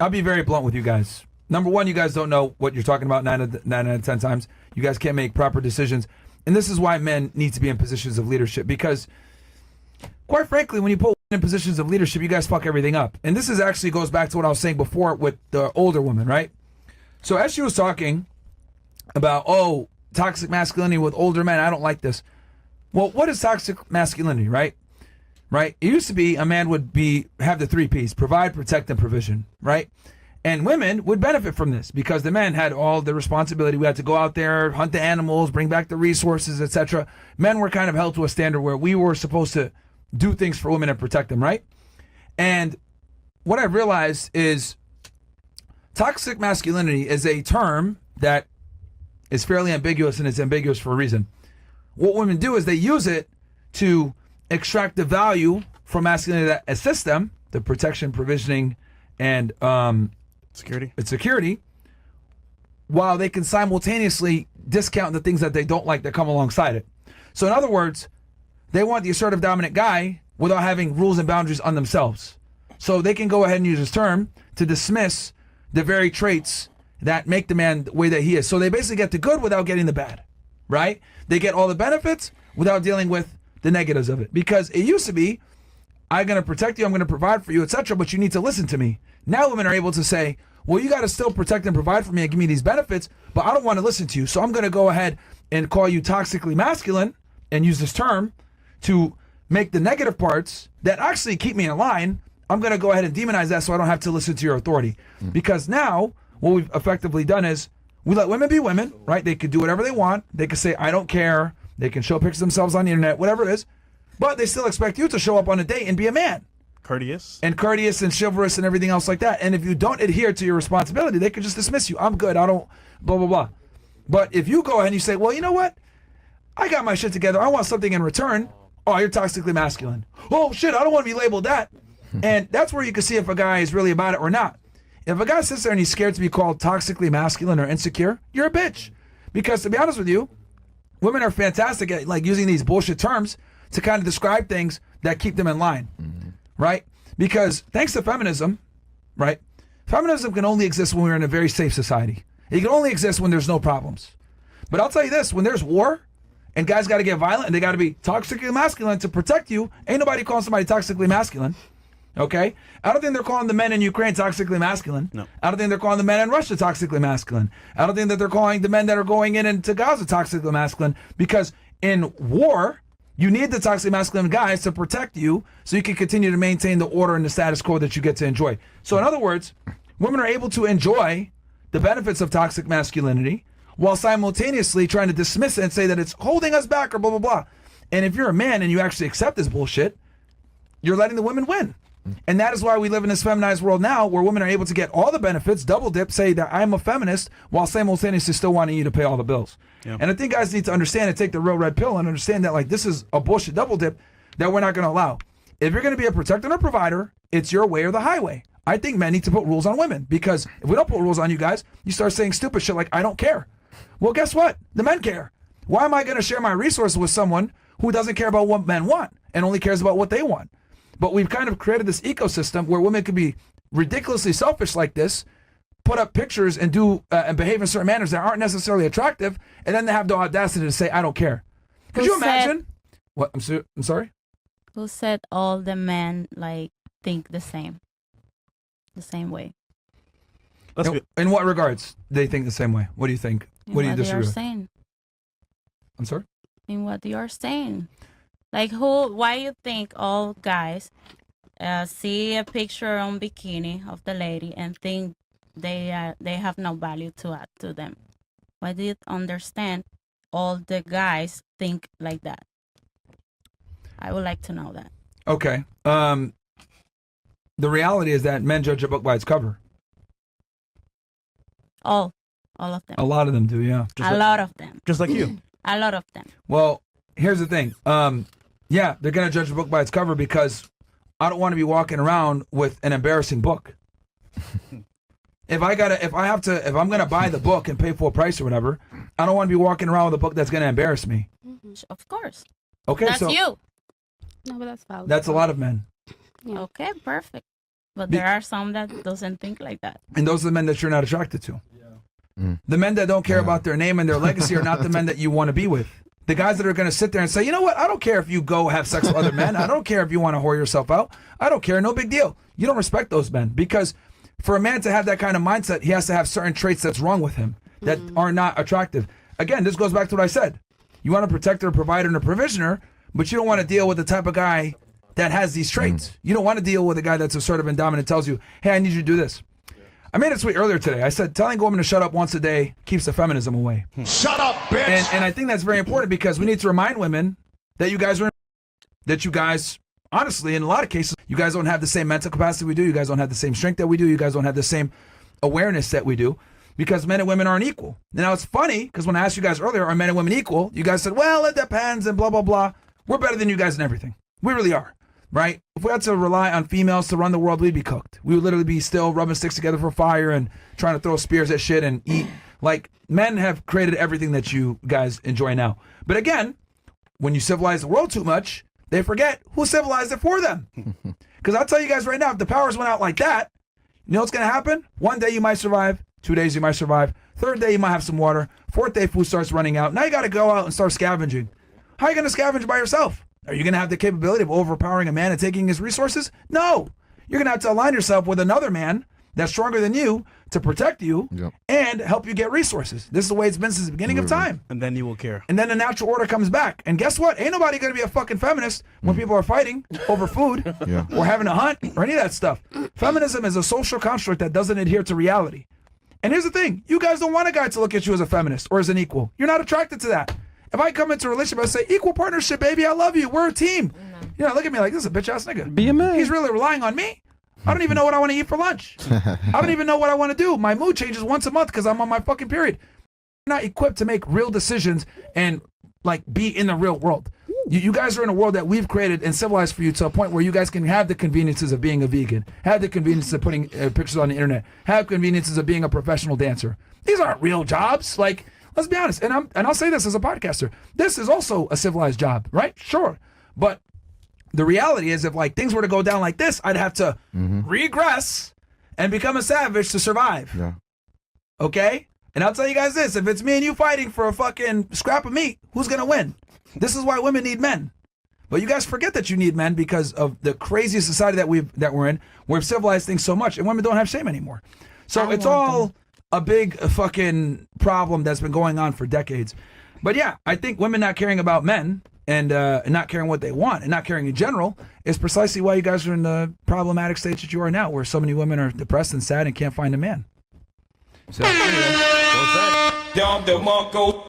I'll be very blunt with you guys. Number one, you guys don't know what you're talking about 9 out of 10 times. You guys can't make proper decisions. And this is why men need to be in positions of leadership. Because, quite frankly, when you put women in positions of leadership, you guys fuck everything up. And this is actually goes back to what I was saying before with the older women, right? So as she was talking about, oh, toxic masculinity with older men, I don't like this. Well, what is toxic masculinity, right? Right? It used to be a man would have the 3 P's: provide, protect, and provision, right? And women would benefit from this because the men had all the responsibility. We had to go out there, hunt the animals, bring back the resources, etc. Men were kind of held to a standard where we were supposed to do things for women and protect them, right? And what I realized is toxic masculinity is a term that is fairly ambiguous, and it's ambiguous for a reason. What women do is they use it to extract the value from masculinity that assists them, the protection, provisioning, and security, while they can simultaneously discount the things that they don't like that come alongside it. So in other words, they want the assertive dominant guy without having rules and boundaries on themselves. So they can go ahead and use this term to dismiss the very traits that make the man the way that he is. So they basically get the good without getting the bad, right? They get all the benefits without dealing with the negatives of it. Because it used to be, I'm going to protect you, I'm going to provide for you, etc., but you need to listen to me. Now women are able to say, well, you got to still protect and provide for me and give me these benefits, but I don't want to listen to you. So I'm going to go ahead and call you toxically masculine and use this term to make the negative parts that actually keep me in line. I'm going to go ahead and demonize that so I don't have to listen to your authority. Because now what we've effectively done is we let women be women, right? They could do whatever they want. They could say, I don't care. They can show pictures of themselves on the internet, whatever it is. But they still expect you to show up on a date and be a man. Courteous and chivalrous and everything else like that. And if you don't adhere to your responsibility, they can just dismiss you. I'm good. I don't blah, blah, blah. But if you go ahead and you say, well, you know what? I got my shit together. I want something in return. Oh, you're toxically masculine. Oh, shit. I don't want to be labeled that. And that's where you can see if a guy is really about it or not. If a guy sits there and he's scared to be called toxically masculine or insecure, you're a bitch. Because to be honest with you, women are fantastic at like using these bullshit terms to kind of describe things that keep them in line, right? Because thanks to feminism, right? Feminism can only exist when we're in a very safe society. It can only exist when there's no problems. But I'll tell you this, when there's war and guys got to get violent and they got to be toxically masculine to protect you, ain't nobody calling somebody toxically masculine, okay? I don't think they're calling the men in Ukraine toxically masculine. No. I don't think they're calling the men in Russia toxically masculine. I don't think that they're calling the men that are going into Gaza toxically masculine, because in war, you need the toxic masculine guys to protect you so you can continue to maintain the order and the status quo that you get to enjoy. So in other words, women are able to enjoy the benefits of toxic masculinity while simultaneously trying to dismiss it and say that it's holding us back or blah, blah, blah. And if you're a man and you actually accept this bullshit, you're letting the women win. And that is why we live in this feminized world now where women are able to get all the benefits, double dip, say that I'm a feminist while simultaneously still wanting you to pay all the bills. Yeah. And I think guys need to understand and take the real red pill and understand that like this is a bullshit double dip that we're not going to allow. If you're going to be a protector and a provider, it's your way or the highway. I think men need to put rules on women, because if we don't put rules on you guys, you start saying stupid shit like, I don't care. Well, guess what? The men care. Why am I going to share my resources with someone who doesn't care about what men want and only cares about what they want? But we've kind of created this ecosystem where women can be ridiculously selfish like this, put up pictures and do and behave in certain manners that aren't necessarily attractive, and then they have the audacity to say, I don't care. Could you imagine? What? I'm sorry? Who said all the men like think the same way? In what regards they think the same way? What do you think? What do you disagree with? Saying. I'm sorry? In what you are saying. Like why you think all guys see a picture on bikini of the lady and think they have no value to add to them? Why do you understand all the guys think like that? I would like to know that. Okay. The reality is that men judge a book by its cover. All of them. A lot of them do, yeah. A lot of them. Just like you. A lot of them. Well, here's the thing. Yeah, they're gonna judge a book by its cover because I don't want to be walking around with an embarrassing book. If I'm gonna buy the book and pay full price or whatever, I don't want to be walking around with a book that's gonna embarrass me. Of course. Okay, that's so you. No, but that's valid. That's a lot of men. Yeah. Okay, perfect. But there are some that doesn't think like that. And those are the men that you're not attracted to. The men that don't care about their name and their legacy are not the men that you want to be with. The guys that are going to sit there and say, you know what, I don't care if you go have sex with other men. I don't care if you want to whore yourself out. I don't care. No big deal. You don't respect those men, because for a man to have that kind of mindset, he has to have certain traits that's wrong with him that are not attractive. Again, this goes back to what I said. You want a protector, a provider, and a provisioner, but you don't want to deal with the type of guy that has these traits. You don't want to deal with a guy that's assertive and dominant, tells you, hey, I need you to do this. I made it sweet earlier today. I said telling a woman to shut up once a day keeps the feminism away. Shut up, bitch! And I think that's very important, because we need to remind women that you guys honestly, in a lot of cases, you guys don't have the same mental capacity we do. You guys don't have the same strength that we do. You guys don't have the same awareness that we do, because men and women aren't equal. Now, it's funny, because when I asked you guys earlier, are men and women equal? You guys said, well, it depends and blah, blah, blah. We're better than you guys in everything. We really are. Right? If we had to rely on females to run the world, we'd be cooked. We would literally be still rubbing sticks together for fire and trying to throw spears at shit and eat. Like, men have created everything that you guys enjoy now. But again, when you civilize the world too much, they forget who civilized it for them. Because I'll tell you guys right now, if the powers went out like that, you know what's going to happen? One day you might survive. 2 days you might survive. Third day you might have some water. Fourth day food starts running out. Now you got to go out and start scavenging. How are you going to scavenge by yourself? Are you going to have the capability of overpowering a man and taking his resources? No. You're going to have to align yourself with another man that's stronger than you to protect you and help you get resources. This is the way it's been since the beginning of time. And then you will care. And then the natural order comes back. And guess what? Ain't nobody going to be a fucking feminist when people are fighting over food or having a hunt or any of that stuff. Feminism is a social construct that doesn't adhere to reality. And here's the thing. You guys don't want a guy to look at you as a feminist or as an equal. You're not attracted to that. If I come into a relationship and say, equal partnership, baby, I love you, we're a team. You know, look at me like, this is a bitch-ass nigga. Be a man. He's really relying on me. I don't even know what I want to eat for lunch. I don't even know what I want to do. My mood changes once a month because I'm on my fucking period. You're not equipped to make real decisions and, like, be in the real world. You guys are in a world that we've created and civilized for you to a point where you guys can have the conveniences of being a vegan, have the conveniences of putting pictures on the internet, have conveniences of being a professional dancer. These aren't real jobs. Like, let's be honest, and I'll say this as a podcaster. This is also a civilized job, right? Sure. But the reality is, if like things were to go down like this, I'd have to regress and become a savage to survive. Yeah. Okay? And I'll tell you guys this, if it's me and you fighting for a fucking scrap of meat, who's going to win? This is why women need men. But you guys forget that you need men because of the crazy society that we're in. We've civilized things so much, and women don't have shame anymore. So it's all a big fucking problem that's been going on for decades. But yeah, I think women not caring about men and not caring what they want and not caring in general is precisely why you guys are in the problematic stage that you are now, where so many women are depressed and sad and can't find a man. So anyway, well said.